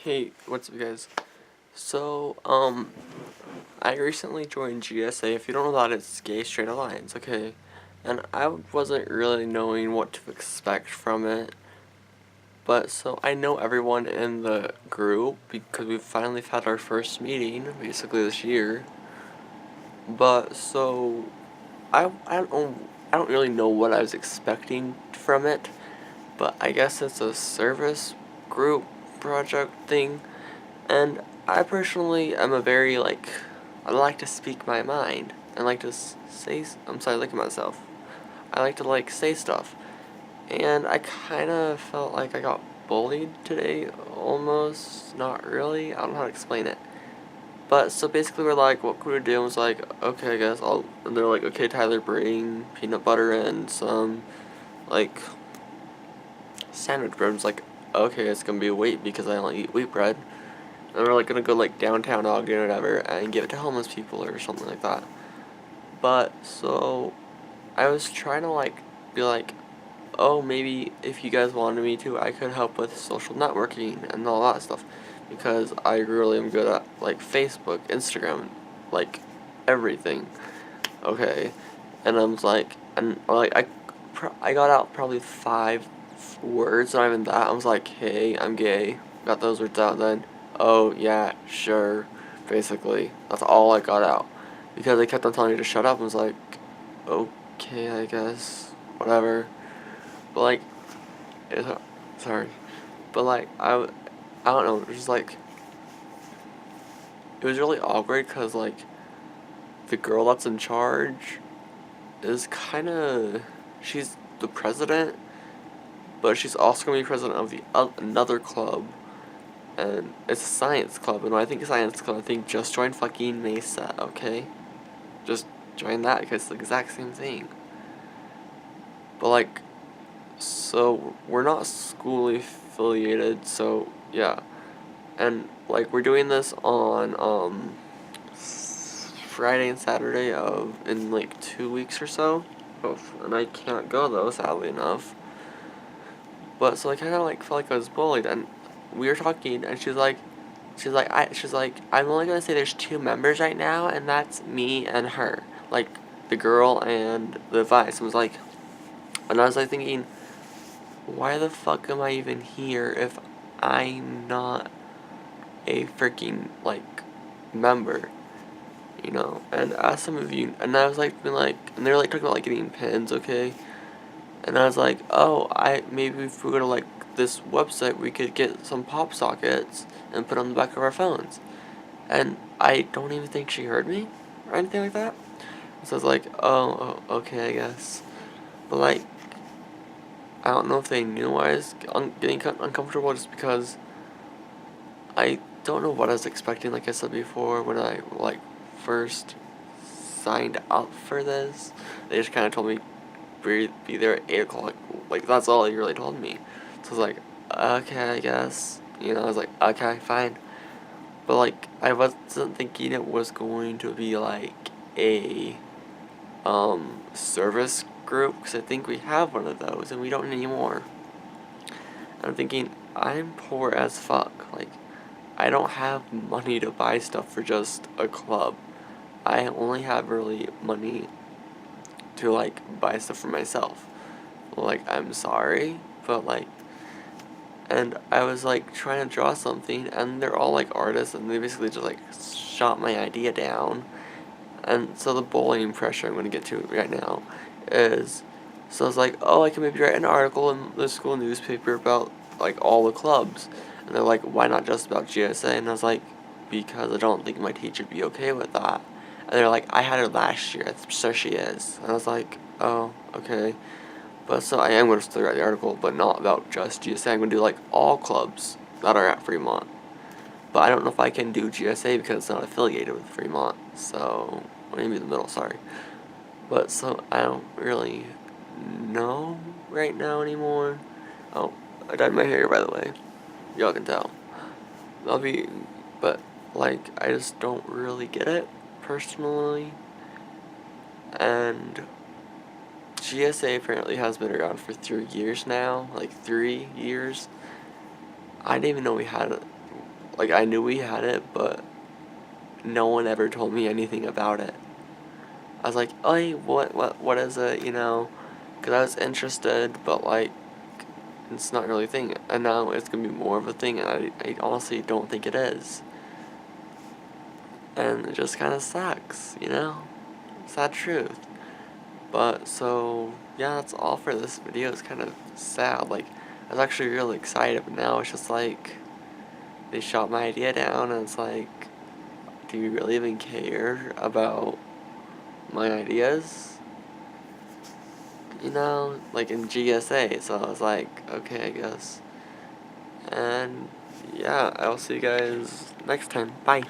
Hey, what's up, guys? So, I recently joined GSA. If you don't know that, it's Gay Straight Alliance, okay? And I wasn't really knowing what to expect from it. But, so, I know everyone in the group because we finally had our first meeting, basically this year. But, so, I don't really know what I was expecting from it. But I guess it's a service group project thing. And I personally am I like to speak my mind. I like to I'm sorry, look at myself. I like to, say stuff. And I kind of felt like I got bullied today, almost. Not really. I don't know how to explain it. But, so basically we're like, what could we do? And I was like, okay, I guess and they're like, okay, Tyler, bring peanut butter and some, like, sandwich bread. I was like, okay, it's gonna be wheat because I only eat wheat bread. And we're like gonna go like downtown Ogden or whatever and give it to homeless people or something like that. But so I was trying to be like, oh, maybe if you guys wanted me to, I could help with social networking and all that stuff, because I really am good at Facebook, Instagram, like everything. Okay, and I was like, and I got out probably 5 words, not even that. I was like, hey, I'm gay. Got those words out then. Oh, yeah, sure. Basically, that's all I got out. Because they kept on telling me to shut up. I was like, okay, I guess. Whatever. But, it's, sorry. But, I don't know. It was just, it was really awkward because, the girl that's in charge is kind of, she's the president, but she's also going to be president of the another club, and it's a science club, and when I think science club, I think just join fucking Mesa, okay? Just join that, because it's the exact same thing. But, so, we're not school affiliated, so, yeah. And, we're doing this on, Friday and Saturday in, 2 weeks or so. And I can't go, though, sadly enough. But, so I kind of, felt like I was bullied, and we were talking, and she's like, I'm only gonna say there's 2 members right now, and that's me and her. The girl and the vice. And I was, thinking, why the fuck am I even here if I'm not a freaking, member? You know? And as some of you, and I was, and they were, talking about, getting pins, okay? And I was like, oh, maybe if we go to, this website, we could get some pop sockets and put on the back of our phones. And I don't even think she heard me or anything like that. So I was like, oh, okay, I guess. But, I don't know if they knew I was getting uncomfortable, just because I don't know what I was expecting, like I said before, when I, first signed up for this. They just kind of told me, be there at 8 o'clock. That's all they really told me. So I was like, okay, I guess. You know, I was like, okay, fine. But, I wasn't thinking it was going to be, a, service group, because I think we have one of those, and we don't anymore. And I'm thinking, I'm poor as fuck. I don't have money to buy stuff for just a club. I only have really money to, buy stuff for myself. I'm sorry, but, and I was, trying to draw something, and they're all, artists, and they basically just, shot my idea down. And so the bullying pressure I'm going to get to right now is, so I was like, oh, I can maybe write an article in the school newspaper about, all the clubs. And they're like, why not just about GSA? And I was like, because I don't think my teacher would be okay with that. And they're like, I had her last year, so she is. And I was like, oh, okay. But so I am going to still write the article, but not about just GSA. I'm going to do, all clubs that are at Fremont. But I don't know if I can do GSA because it's not affiliated with Fremont. So, maybe in the middle, sorry. But so I don't really know right now anymore. Oh, I dyed my hair, by the way. Y'all can tell. But I just don't really get it personally. And GSA apparently has been around for 3 years now, 3 years. I didn't even know we had like, I knew we had it, but no one ever told me anything about it. I was like, hey, what is it, you know? Because I was interested, but, like, it's not really a thing. And now it's going to be more of a thing, and I honestly don't think it is. And it just kind of sucks, you know? Sad truth. But, so, yeah, that's all for this video. It's kind of sad. Like, I was actually really excited, but now it's just like, they shot my idea down, and it's like, do you really even care about my ideas? You know, like in GSA, so I was like, okay, I guess. And, yeah, I'll see you guys next time. Bye.